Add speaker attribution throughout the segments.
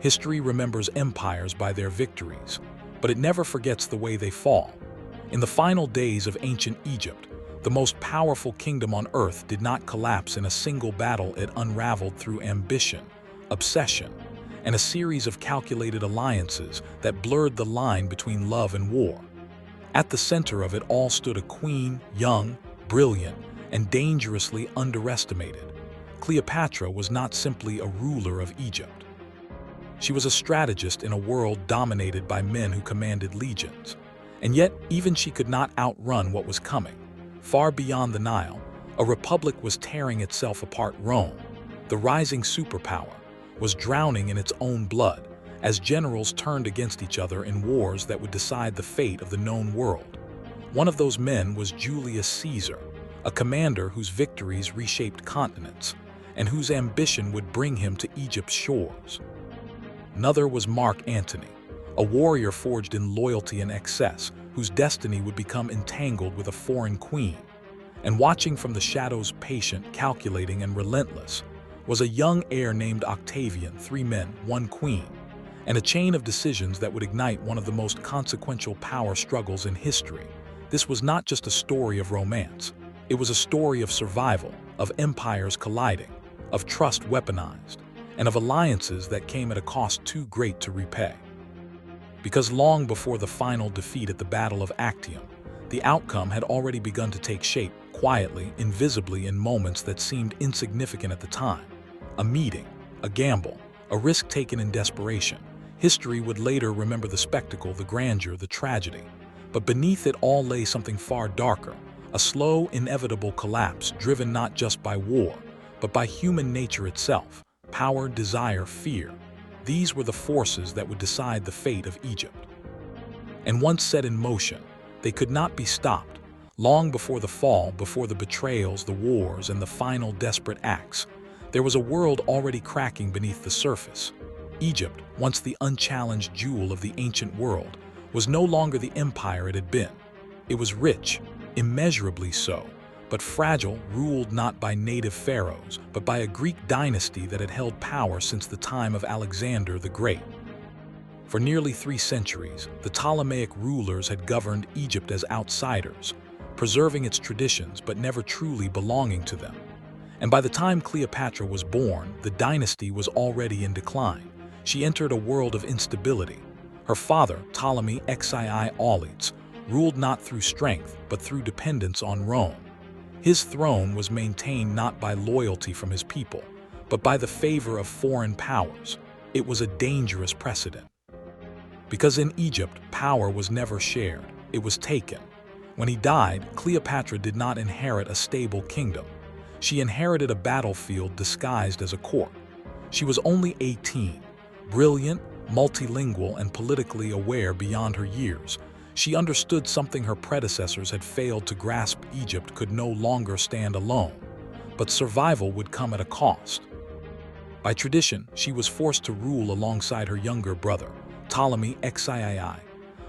Speaker 1: History remembers empires by their victories, but it never forgets the way they fall. In the final days of ancient Egypt, the most powerful kingdom on earth did not collapse in a single battle. It unraveled through ambition, obsession, and a series of calculated alliances that blurred the line between love and war. At the center of it all stood a queen, young, brilliant, and dangerously underestimated. Cleopatra was not simply a ruler of Egypt. She was a strategist in a world dominated by men who commanded legions. And yet, even she could not outrun what was coming. Far beyond the Nile, a republic was tearing itself apart. Rome, the rising superpower, was drowning in its own blood as generals turned against each other in wars that would decide the fate of the known world. One of those men was Julius Caesar, a commander whose victories reshaped continents and whose ambition would bring him to Egypt's shores. Another was Antony, a warrior forged in loyalty and excess, whose destiny would become entangled with a foreign queen. And watching from the shadows, patient, calculating, and relentless, was a young heir named Octavian. 3 men, 1 queen, and a chain of decisions that would ignite one of the most consequential power struggles in history. This was not just a story of romance. It was a story of survival, of empires colliding, of trust weaponized, and of alliances that came at a cost too great to repay. Because long before the final defeat at the Battle of Actium, the outcome had already begun to take shape, quietly, invisibly, in moments that seemed insignificant at the time. A meeting, a gamble, a risk taken in desperation. History would later remember the spectacle, the grandeur, the tragedy. But beneath it all lay something far darker, a slow, inevitable collapse driven not just by war, but by human nature itself. Power, desire, fear. These were the forces that would decide the fate of Egypt. And once set in motion, they could not be stopped. Long before the fall, before the betrayals, the wars, and the final desperate acts, there was a world already cracking beneath the surface. Egypt, once the unchallenged jewel of the ancient world, was no longer the empire it had been. It was rich, immeasurably so, but fragile, ruled not by native pharaohs, but by a Greek dynasty that had held power since the time of Alexander the Great. For nearly 3 centuries, the Ptolemaic rulers had governed Egypt as outsiders, preserving its traditions but never truly belonging to them. And by the time Cleopatra was born, the dynasty was already in decline. She entered a world of instability. Her father, Ptolemy XII Auletes, ruled not through strength but through dependence on Rome. His throne was maintained not by loyalty from his people, but by the favor of foreign powers. It was a dangerous precedent. Because in Egypt, power was never shared, it was taken. When he died, Cleopatra did not inherit a stable kingdom. She inherited a battlefield disguised as a court. She was only 18, brilliant, multilingual, and politically aware beyond her years. She understood something her predecessors had failed to grasp. Egypt could no longer stand alone, but survival would come at a cost. By tradition, she was forced to rule alongside her younger brother, Ptolemy XII,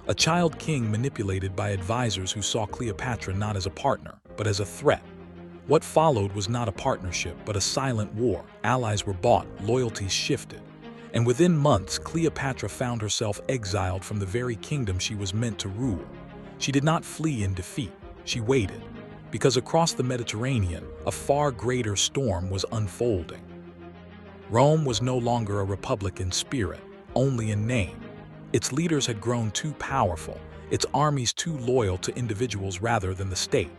Speaker 1: a child king manipulated by advisors who saw Cleopatra not as a partner, but as a threat. What followed was not a partnership, but a silent war. Allies were bought, loyalties shifted. And within months, Cleopatra found herself exiled from the very kingdom she was meant to rule. She did not flee in defeat, she waited, because across the Mediterranean, a far greater storm was unfolding. Rome was no longer a republic in spirit, only in name. Its leaders had grown too powerful, its armies too loyal to individuals rather than the state.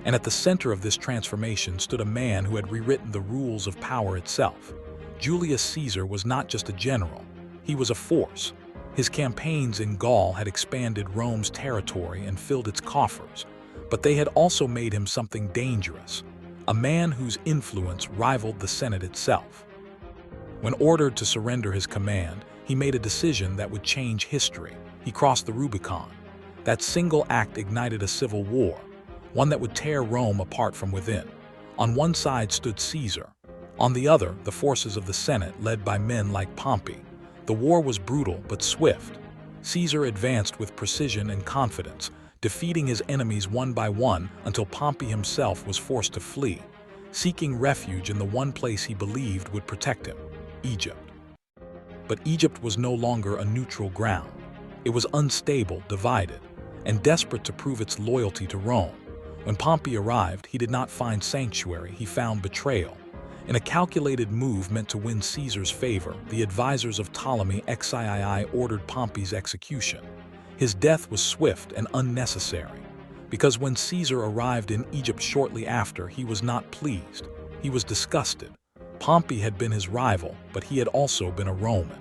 Speaker 1: And at the center of this transformation stood a man who had rewritten the rules of power itself. Julius Caesar was not just a general, he was a force. His campaigns in Gaul had expanded Rome's territory and filled its coffers, but they had also made him something dangerous, a man whose influence rivaled the Senate itself. When ordered to surrender his command, he made a decision that would change history. He crossed the Rubicon. That single act ignited a civil war, one that would tear Rome apart from within. On one side stood Caesar. On the other, the forces of the Senate, led by men like Pompey. The war was brutal but swift. Caesar advanced with precision and confidence, defeating his enemies one by one until Pompey himself was forced to flee, seeking refuge in the one place he believed would protect him, Egypt. But Egypt was no longer a neutral ground. It was unstable, divided, and desperate to prove its loyalty to Rome. When Pompey arrived, he did not find sanctuary, he found betrayal. In a calculated move meant to win Caesar's favor, the advisors of Ptolemy XIII ordered Pompey's execution. His death was swift and unnecessary, because when Caesar arrived in Egypt shortly after, he was not pleased. He was disgusted. Pompey had been his rival, but he had also been a Roman.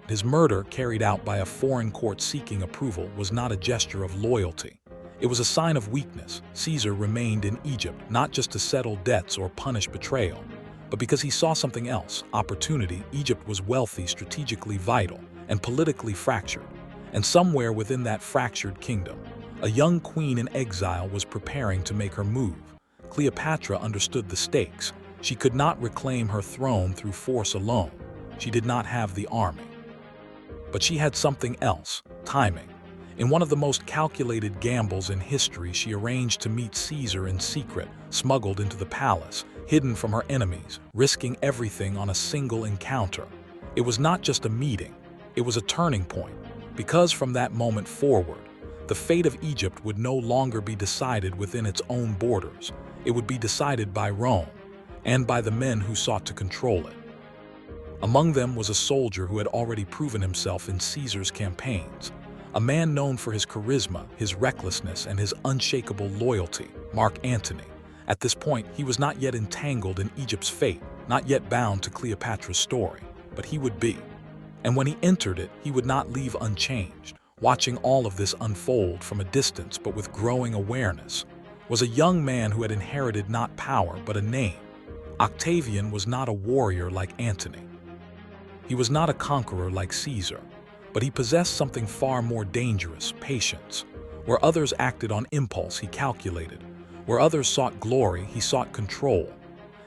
Speaker 1: His murder, carried out by a foreign court seeking approval, was not a gesture of loyalty. It was a sign of weakness. Caesar remained in Egypt, not just to settle debts or punish betrayal, but because he saw something else, opportunity. Egypt was wealthy, strategically vital, and politically fractured. And somewhere within that fractured kingdom, a young queen in exile was preparing to make her move. Cleopatra understood the stakes. She could not reclaim her throne through force alone. She did not have the army. But she had something else: timing. In one of the most calculated gambles in history, she arranged to meet Caesar in secret, smuggled into the palace, hidden from her enemies, risking everything on a single encounter. It was not just a meeting, it was a turning point, because from that moment forward, the fate of Egypt would no longer be decided within its own borders. It would be decided by Rome, and by the men who sought to control it. Among them was a soldier who had already proven himself in Caesar's campaigns, a man known for his charisma, his recklessness, and his unshakable loyalty, Mark Antony. At this point, he was not yet entangled in Egypt's fate, not yet bound to Cleopatra's story, but he would be. And when he entered it, he would not leave unchanged. Watching all of this unfold from a distance but with growing awareness was a young man who had inherited not power but a name. Octavian was not a warrior like Antony. He was not a conqueror like Caesar, but he possessed something far more dangerous: patience. Where others acted on impulse, he calculated. Where others sought glory, he sought control.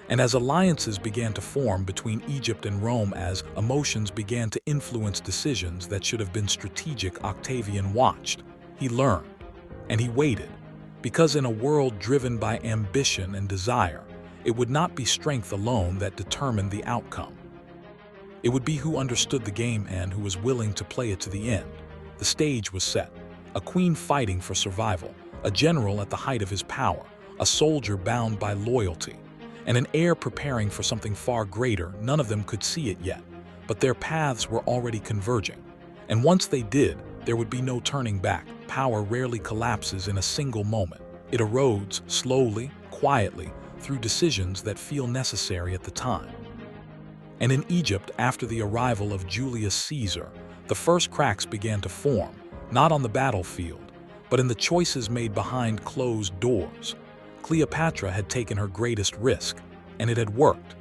Speaker 1: And as alliances began to form between Egypt and Rome, as emotions began to influence decisions that should have been strategic, Octavian watched. He learned. And he waited. Because in a world driven by ambition and desire, it would not be strength alone that determined the outcome. It would be who understood the game and who was willing to play it to the end. The stage was set. A queen fighting for survival, a general at the height of his power, a soldier bound by loyalty, and an heir preparing for something far greater. None of them could see it yet, but their paths were already converging. And once they did, there would be no turning back. Power rarely collapses in a single moment. It erodes slowly, quietly, through decisions that feel necessary at the time. And in Egypt, after the arrival of Julius Caesar, the first cracks began to form, not on the battlefield, but in the choices made behind closed doors. Cleopatra had taken her greatest risk, and it had worked.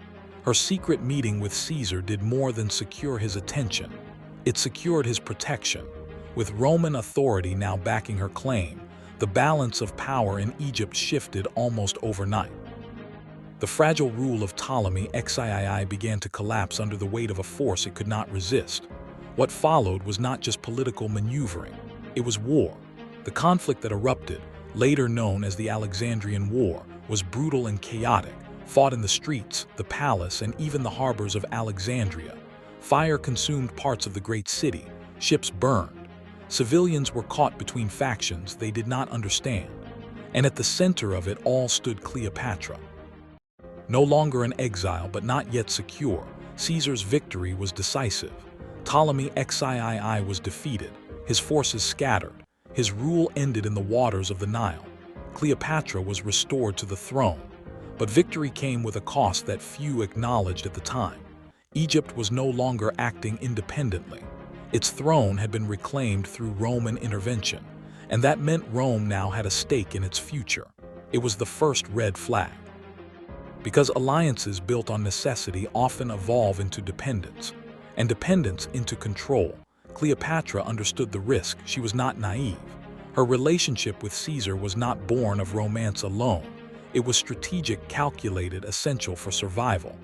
Speaker 1: Her secret meeting with Caesar did more than secure his attention. It secured his protection. With Roman authority now backing her claim, the balance of power in Egypt shifted almost overnight. The fragile rule of Ptolemy XIII began to collapse under the weight of a force it could not resist. What followed was not just political maneuvering, it was war. The conflict that erupted, later known as the Alexandrian War, was brutal and chaotic, fought in the streets, the palace, and even the harbors of Alexandria. Fire consumed parts of the great city, ships burned. Civilians were caught between factions they did not understand. And at the center of it all stood Cleopatra. No longer in exile but not yet secure, Caesar's victory was decisive. Ptolemy XIII was defeated, his forces scattered, his rule ended in the waters of the Nile. Cleopatra was restored to the throne, but victory came with a cost that few acknowledged at the time. Egypt was no longer acting independently. Its throne had been reclaimed through Roman intervention, and that meant Rome now had a stake in its future. It was the first red flag. Because alliances built on necessity often evolve into dependence, and dependence into control. Cleopatra understood the risk. She was not naive. Her relationship with Caesar was not born of romance alone. It was strategic, calculated, essential for survival.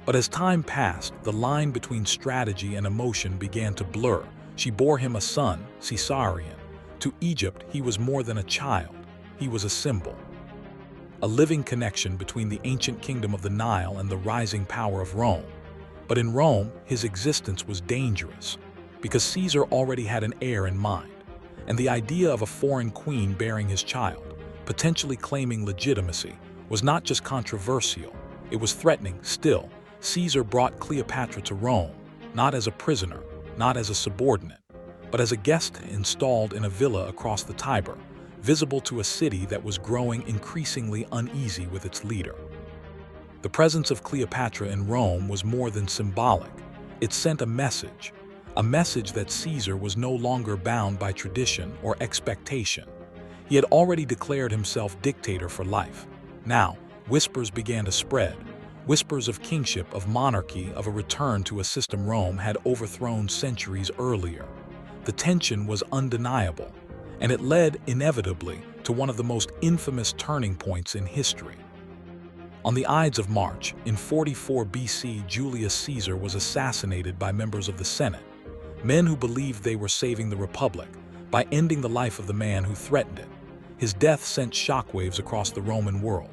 Speaker 1: But as time passed, the line between strategy and emotion began to blur. She bore him a son, Caesarion. To Egypt, he was more than a child. He was a symbol. A living connection between the ancient kingdom of the Nile and the rising power of Rome. But in Rome, his existence was dangerous, because Caesar already had an heir in mind, and the idea of a foreign queen bearing his child, potentially claiming legitimacy, was not just controversial, it was threatening. Still, Caesar brought Cleopatra to Rome, not as a prisoner, not as a subordinate, but as a guest installed in a villa across the Tiber, visible to a city that was growing increasingly uneasy with its leader. The presence of Cleopatra in Rome was more than symbolic. It sent a message that Caesar was no longer bound by tradition or expectation. He had already declared himself dictator for life. Now, whispers began to spread, whispers of kingship, of monarchy, of a return to a system Rome had overthrown centuries earlier. The tension was undeniable, and it led, inevitably, to one of the most infamous turning points in history. On the Ides of March, in 44 BC, Julius Caesar was assassinated by members of the Senate, men who believed they were saving the Republic by ending the life of the man who threatened it. His death sent shockwaves across the Roman world.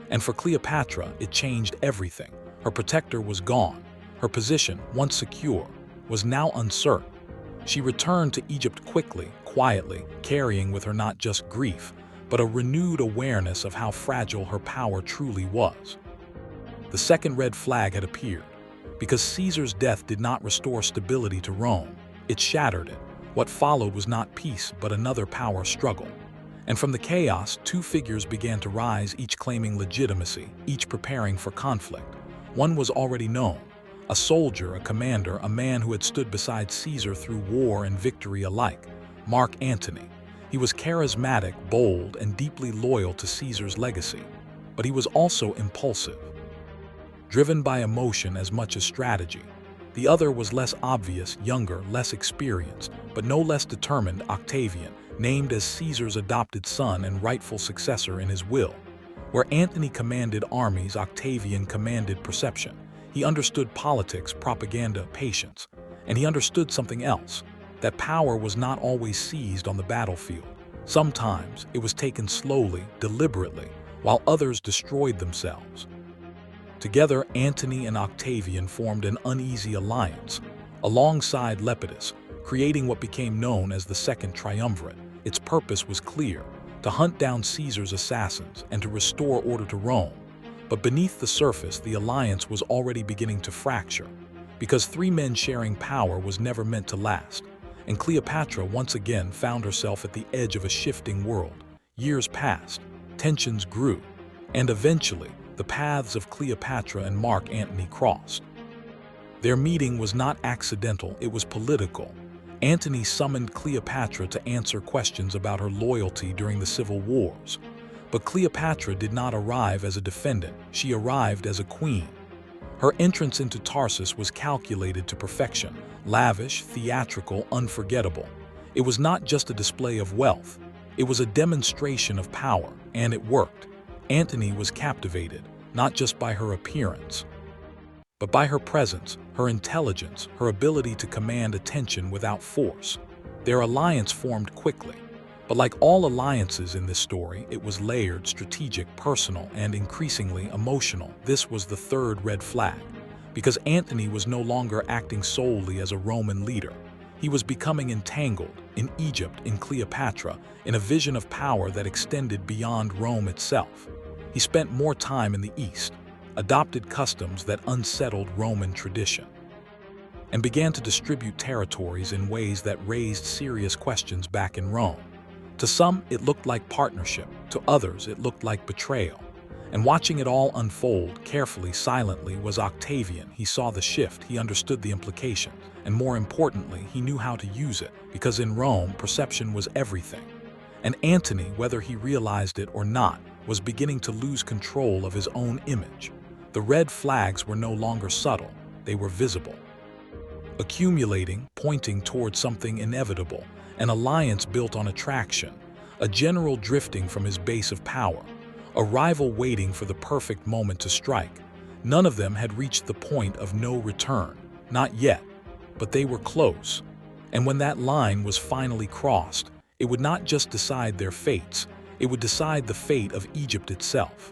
Speaker 1: And for Cleopatra, it changed everything. Her protector was gone. Her position, once secure, was now uncertain. She returned to Egypt quickly, quietly, carrying with her not just grief, but a renewed awareness of how fragile her power truly was. The second red flag had appeared. Because Caesar's death did not restore stability to Rome, it shattered it. What followed was not peace, but another power struggle. And from the chaos, two figures began to rise, each claiming legitimacy, each preparing for conflict. One was already known, a soldier, a commander, a man who had stood beside Caesar through war and victory alike, Mark Antony. He was charismatic, bold, and deeply loyal to Caesar's legacy. But he was also impulsive, driven by emotion as much as strategy. The other was less obvious, younger, less experienced, but no less determined, Octavian, named as Caesar's adopted son and rightful successor in his will. Where Antony commanded armies, Octavian commanded perception. He understood politics, propaganda, patience. And he understood something else, that power was not always seized on the battlefield. Sometimes it was taken slowly, deliberately, while others destroyed themselves. Together, Antony and Octavian formed an uneasy alliance, alongside Lepidus, creating what became known as the Second Triumvirate. Its purpose was clear, to hunt down Caesar's assassins and to restore order to Rome. But beneath the surface, the alliance was already beginning to fracture, because three men sharing power was never meant to last, and Cleopatra once again found herself at the edge of a shifting world. Years passed, tensions grew, and eventually, the paths of Cleopatra and Mark Antony crossed. Their meeting was not accidental, it was political. Antony summoned Cleopatra to answer questions about her loyalty during the civil wars. But Cleopatra did not arrive as a defendant, she arrived as a queen. Her entrance into Tarsus was calculated to perfection, lavish, theatrical, unforgettable. It was not just a display of wealth, it was a demonstration of power, and it worked. Antony was captivated, not just by her appearance, but by her presence, her intelligence, her ability to command attention without force. Their alliance formed quickly, but like all alliances in this story, it was layered, strategic, personal, and increasingly emotional. This was the third red flag, because Antony was no longer acting solely as a Roman leader. He was becoming entangled in Egypt, in Cleopatra, in a vision of power that extended beyond Rome itself. He spent more time in the East, adopted customs that unsettled Roman tradition, and began to distribute territories in ways that raised serious questions back in Rome. To some, it looked like partnership. To others, it looked like betrayal. And watching it all unfold carefully, silently, was Octavian. He saw the shift, he understood the implications, and more importantly, he knew how to use it, because in Rome, perception was everything. And Antony, whether he realized it or not, was beginning to lose control of his own image. The red flags were no longer subtle, they were visible, accumulating, pointing towards something inevitable, an alliance built on attraction, a general drifting from his base of power, a rival waiting for the perfect moment to strike. None of them had reached the point of no return, not yet, but they were close. And when that line was finally crossed, it would not just decide their fates, it would decide the fate of Egypt itself.